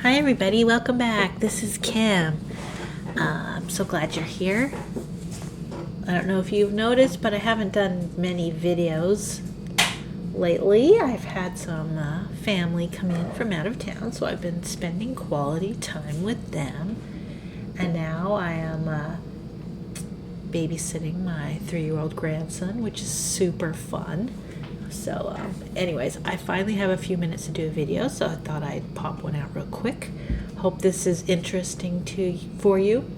Hi everybody, welcome back. This is Kim. I'm so glad you're here. I don't know if you've noticed, but I haven't done many videos lately. I've had some family come in from out of town, so I've been spending quality time with them. And now I am babysitting my 3-year-old grandson, which is super fun. So anyways, I finally have a few minutes to do a video, so I thought I'd pop one out real quick. Hope this is interesting for you.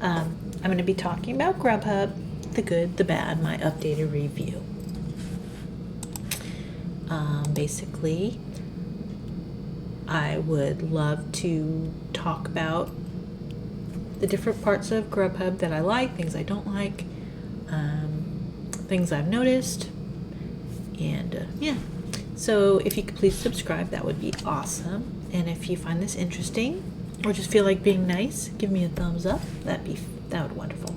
I'm going to be talking about Grubhub, the good, the bad, my updated review. Basically, I would love to talk about the different parts of Grubhub that I like, things I don't like, things I've noticed. And yeah, so if you could please subscribe, that would be awesome. And if you find this interesting or just feel like being nice, give me a thumbs up. That would be wonderful.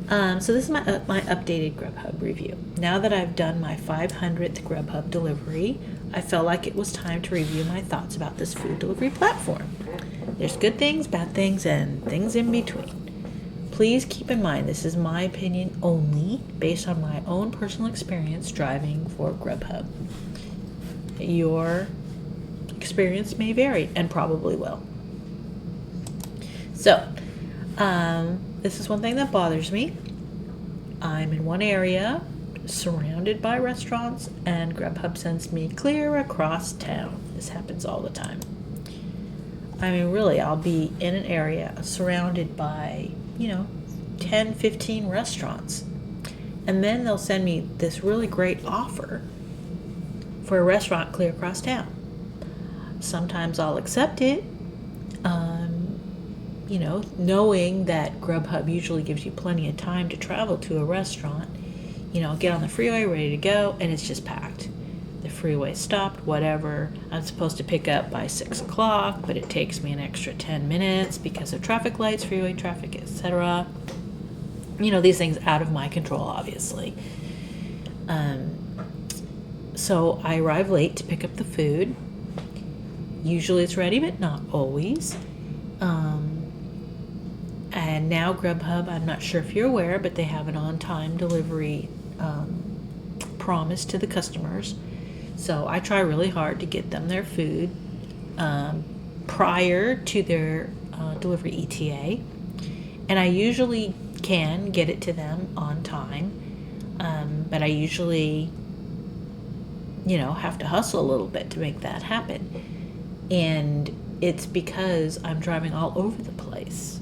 So this is my updated Grubhub review. Now that I've done my 500th Grubhub delivery, I felt like it was time to review my thoughts about this food delivery platform. There's good things, bad things, and things in between. Please keep in mind this is my opinion only, based on my own personal experience driving for Grubhub. Your experience may vary, and probably will. So, this is one thing that bothers me. I'm in one area, surrounded by restaurants, and Grubhub sends me clear across town. This happens all the time. I mean, really, I'll be in an area surrounded by 10, 15 restaurants. And then they'll send me this really great offer for a restaurant clear across town. Sometimes I'll accept it, knowing that Grubhub usually gives you plenty of time to travel to a restaurant. Get on the freeway, ready to go, and it's just packed. The freeway stopped, whatever. I'm supposed to pick up by 6 o'clock, but it takes me an extra 10 minutes because of traffic lights, freeway traffic, etc. These things out of my control, obviously. So I arrive late to pick up the food. Usually it's ready, but not always. And now Grubhub, I'm not sure if you're aware, but they have an on-time delivery promise to the customers. So I try really hard to get them their food prior to their delivery ETA. And I usually can get it to them on time. But I usually, have to hustle a little bit to make that happen. And it's because I'm driving all over the place.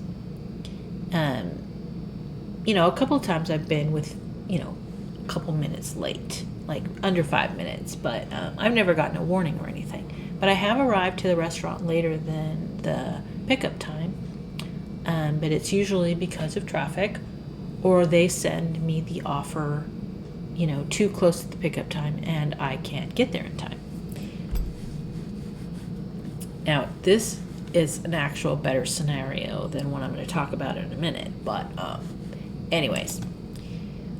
A couple of times I've been with, a couple minutes late, like under 5 minutes, but I've never gotten a warning or anything. But I have arrived to the restaurant later than the pickup time, but it's usually because of traffic, or they send me the offer, too close to the pickup time, and I can't get there in time. Now, this is an actual better scenario than what I'm going to talk about in a minute, but anyways.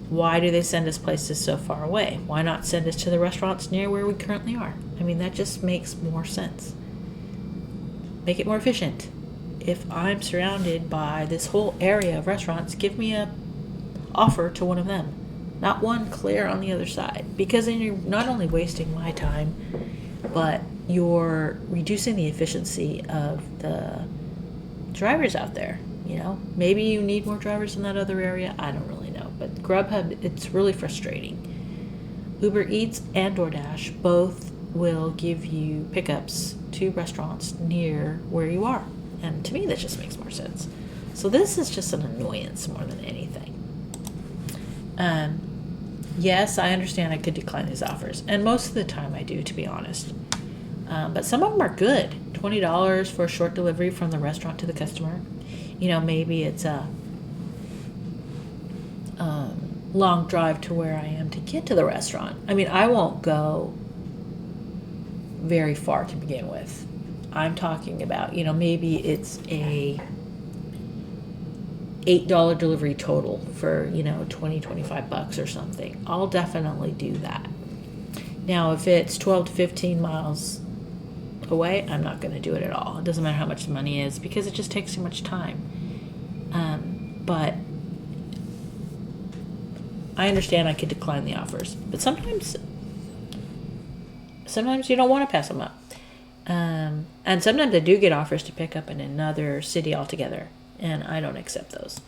Why do they send us places so far away? Why not send us to the restaurants near where we currently are? I mean, that just makes more sense. Make it more efficient. If I'm surrounded by this whole area of restaurants, give me a offer to one of them. Not one clear on the other side. Because then you're not only wasting my time, but you're reducing the efficiency of the drivers out there. Maybe you need more drivers in that other area. I don't really know. But Grubhub, it's really frustrating. Uber Eats and Doordash both will give you pickups to restaurants near where you are. And to me, that just makes more sense. So this is just an annoyance more than anything. Yes, I understand I could decline these offers. And most of the time I do, to be honest. But some of them are good. $20 for a short delivery from the restaurant to the customer. Maybe it's a long drive to where I am to get to the restaurant. I mean, I won't go very far to begin with. I'm talking about, maybe it's a $8 delivery total for, $20-25 or something. I'll definitely do that. Now, if it's 12 to 15 miles away, I'm not going to do it at all. It doesn't matter how much the money is because it just takes too much time. But I understand I could decline the offers, but sometimes you don't want to pass them up. And sometimes I do get offers to pick up in another city altogether, and I don't accept those.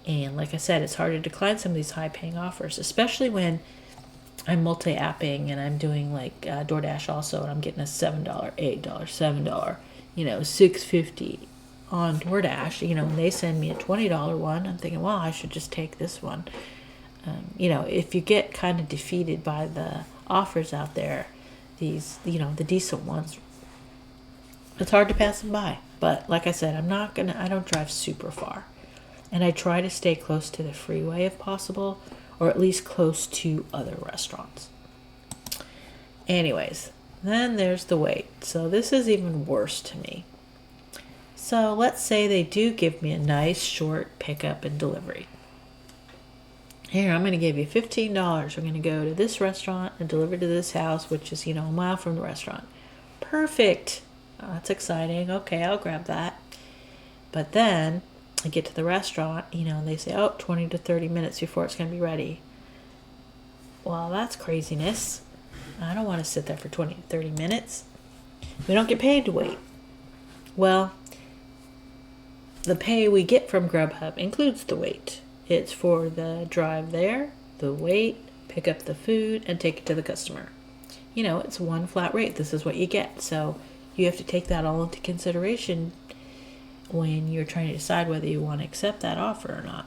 And like I said, it's hard to decline some of these high-paying offers, especially when I'm multi-apping and I'm doing like Doordash also, and I'm getting a $7, $8, $7, $6.50 on Doordash. When they send me a $20 one, I'm thinking, well, I should just take this one. If you get kind of defeated by the offers out there, these, the decent ones, it's hard to pass them by. But like I said, I don't drive super far. And I try to stay close to the freeway if possible, or at least close to other restaurants. Anyways, then there's the wait. So this is even worse to me. So let's say they do give me a nice short pickup and delivery. Here, I'm going to give you $15. We're going to go to this restaurant and deliver to this house, which is, a mile from the restaurant. Perfect. Oh, that's exciting. Okay, I'll grab that. But then I get to the restaurant, and they say, 20 to 30 minutes before it's going to be ready. Well, that's craziness. I don't want to sit there for 20 to 30 minutes. We don't get paid to wait. Well, the pay we get from Grubhub includes the wait. It's for the drive there, the wait, pick up the food, and take it to the customer. It's one flat rate. This is what you get. So you have to take that all into consideration when you're trying to decide whether you want to accept that offer or not.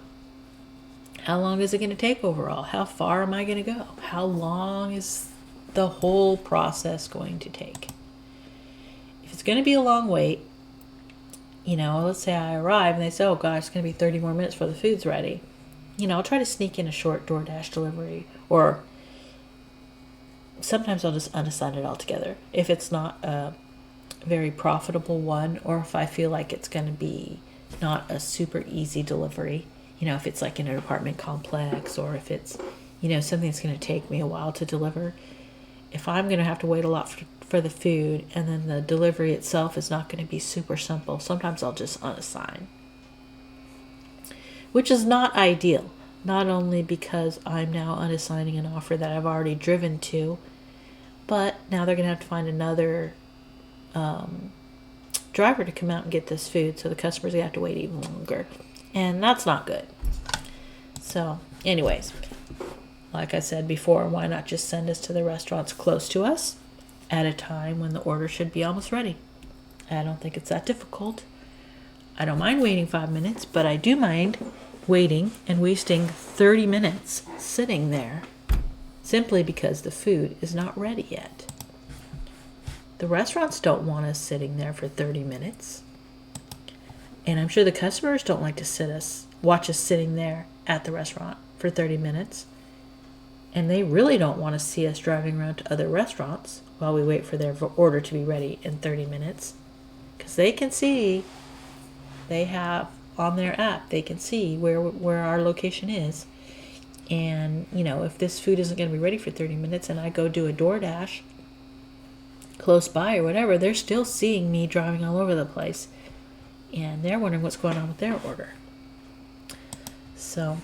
How long is it going to take overall? How far am I going to go? How long is the whole process going to take? If it's going to be a long wait, let's say I arrive and they say, oh gosh, it's going to be 30 more minutes before the food's ready. I'll try to sneak in a short DoorDash delivery, or sometimes I'll just unassign it altogether. If it's not a very profitable one, or if I feel like it's going to be not a super easy delivery, if it's like in an apartment complex, or if it's, something that's going to take me a while to deliver. If I'm going to have to wait a lot for the food, and then the delivery itself is not going to be super simple, sometimes I'll just unassign. Which is not ideal, not only because I'm now unassigning an offer that I've already driven to, but now they're going to have to find another driver to come out and get this food, so the customers have to wait even longer, and that's not good. So anyways, like I said before, why not just send us to the restaurants close to us at a time when the order should be almost ready? I don't think it's that difficult. I don't mind waiting 5 minutes, but I do mind waiting and wasting 30 minutes sitting there simply because the food is not ready yet. The restaurants don't want us sitting there for 30 minutes. And I'm sure the customers don't like to watch us sitting there at the restaurant for 30 minutes. And they really don't want to see us driving around to other restaurants while we wait for their order to be ready in 30 minutes. Because they can see, they have on their app, they can see where our location is. And, if this food isn't going to be ready for 30 minutes and I go do a DoorDash close by or whatever, they're still seeing me driving all over the place. And they're wondering what's going on with their order. So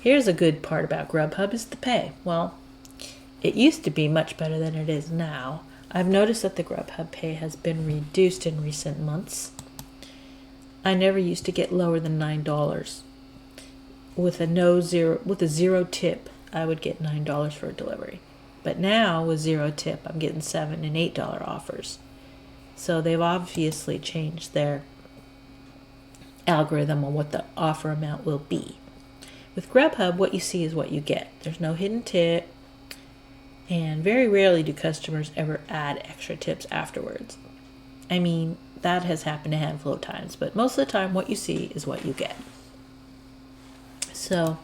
here's a good part about Grubhub is the pay. Well, it used to be much better than it is now. I've noticed that the Grubhub pay has been reduced in recent months. I never used to get lower than $9. With a zero tip, I would get $9 for a delivery. But now with zero tip, I'm getting $7 and $8 offers. So they've obviously changed their algorithm on what the offer amount will be. With Grubhub, what you see is what you get. There's no hidden tip, and very rarely do customers ever add extra tips afterwards. I mean, that has happened a handful of times, but most of the time what you see is what you get. So,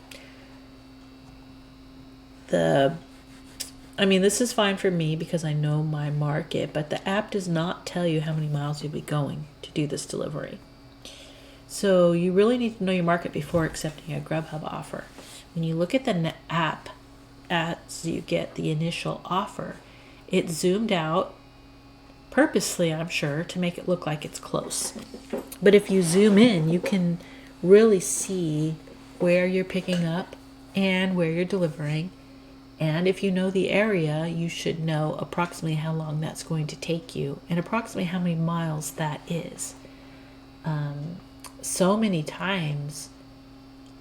this is fine for me because I know my market, but the app does not tell you how many miles you'll be going to do this delivery. So you really need to know your market before accepting a Grubhub offer. When you look at the app as you get the initial offer, it's zoomed out purposely, I'm sure, to make it look like it's close. But if you zoom in, you can really see where you're picking up and where you're delivering. And if you know the area, you should know approximately how long that's going to take you and approximately how many miles that is. So many times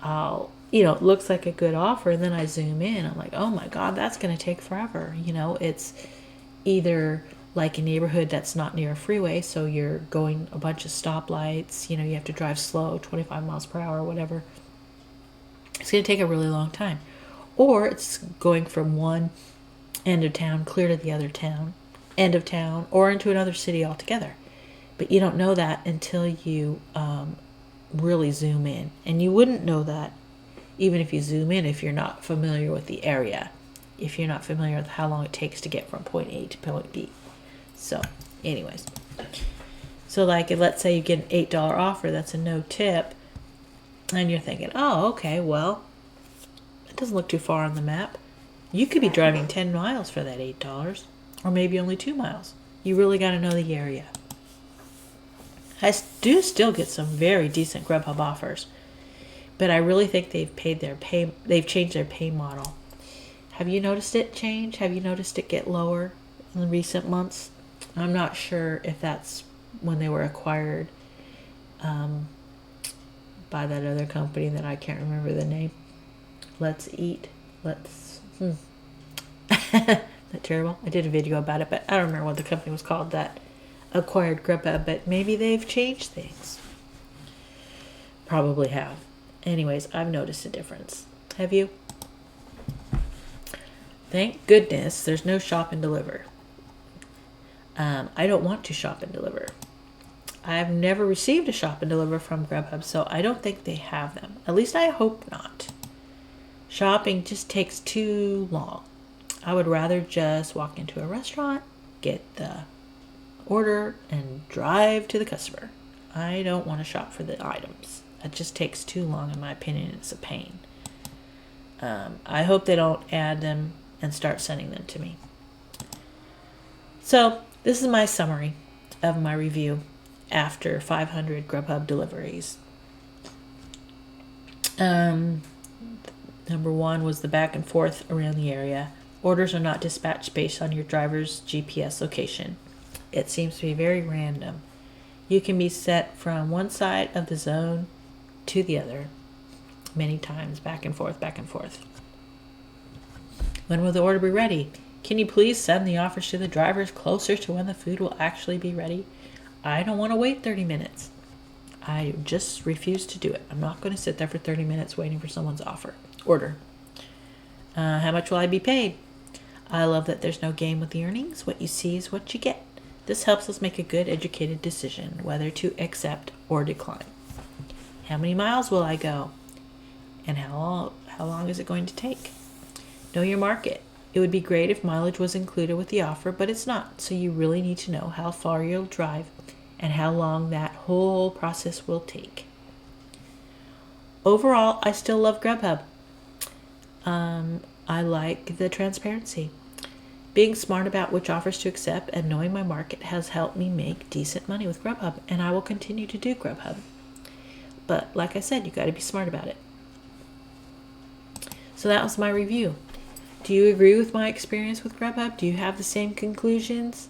it looks like a good offer, and then I zoom in. I'm like, oh my God, that's going to take forever. It's either like a neighborhood that's not near a freeway, so you're going a bunch of stoplights, you have to drive slow, 25 miles per hour, whatever. It's going to take a really long time. Or it's going from one end of town clear to the other end of town, or into another city altogether. But you don't know that until you really zoom in. And you wouldn't know that even if you zoom in if you're not familiar with the area, if you're not familiar with how long it takes to get from point A to point B. So, anyways. So, like, let's say you get an $8 offer, that's a no tip, and you're thinking, oh, okay, well, it doesn't look too far on the map. You could be driving 10 miles for that $8, or maybe only 2 miles. You really got to know the area. I do still get some very decent Grubhub offers, but I really think they've changed their pay model. Have you noticed it change? Have you noticed it get lower in recent months? I'm not sure if that's when they were acquired by that other company that I can't remember the name. Let's Eat. Is that terrible? I did a video about it, but I don't remember what the company was called that acquired Grubhub, but maybe they've changed things. Probably have. Anyways, I've noticed a difference. Have you? Thank goodness there's no shop and deliver. I don't want to shop and deliver. I've never received a shop and deliver from Grubhub, so I don't think they have them. At least I hope not. Shopping just takes too long. I would rather just walk into a restaurant, get the order, and drive to the customer. I don't want to shop for the items. That just takes too long, in my opinion. It's a pain. I hope they don't add them and start sending them to me. So, this is my summary of my review after 500 Grubhub deliveries. Number 1 was the back and forth around the area. Orders are not dispatched based on your driver's GPS location. It seems to be very random. You can be set from one side of the zone to the other many times, back and forth, back and forth. When will the order be ready? Can you please send the offers to the drivers closer to when the food will actually be ready? I don't want to wait 30 minutes. I just refuse to do it. I'm not going to sit there for 30 minutes waiting for someone's order. How much will I be paid? I love that there's no game with the earnings. What you see is what you get. This helps us make a good, educated decision whether to accept or decline. How many miles will I go? And how long is it going to take? Know your market. It would be great if mileage was included with the offer, but it's not. So you really need to know how far you'll drive and how long that whole process will take. Overall, I still love Grubhub. I like the transparency. Being smart about which offers to accept and knowing my market has helped me make decent money with Grubhub, and I will continue to do Grubhub. But like I said, you got to be smart about it. So that was my review. Do you agree with my experience with Grubhub? Do you have the same conclusions?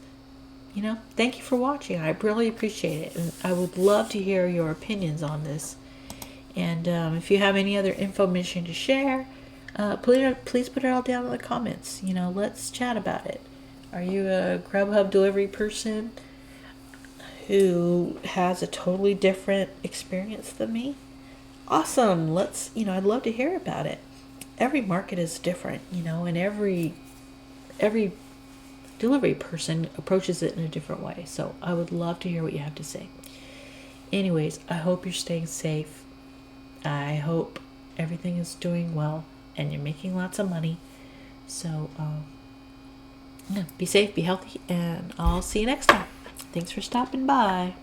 Thank you for watching. I really appreciate it, and I would love to hear your opinions on this. And if you have any other information to share, please put it all down in the comments. Let's chat about it. Are you a Grubhub delivery person who has a totally different experience than me? Awesome. I'd love to hear about it. Every market is different, and every delivery person approaches it in a different way. So I would love to hear what you have to say. Anyways, I hope you're staying safe. I hope everything is doing well and you're making lots of money. So be safe, be healthy, and I'll see you next time. Thanks for stopping by.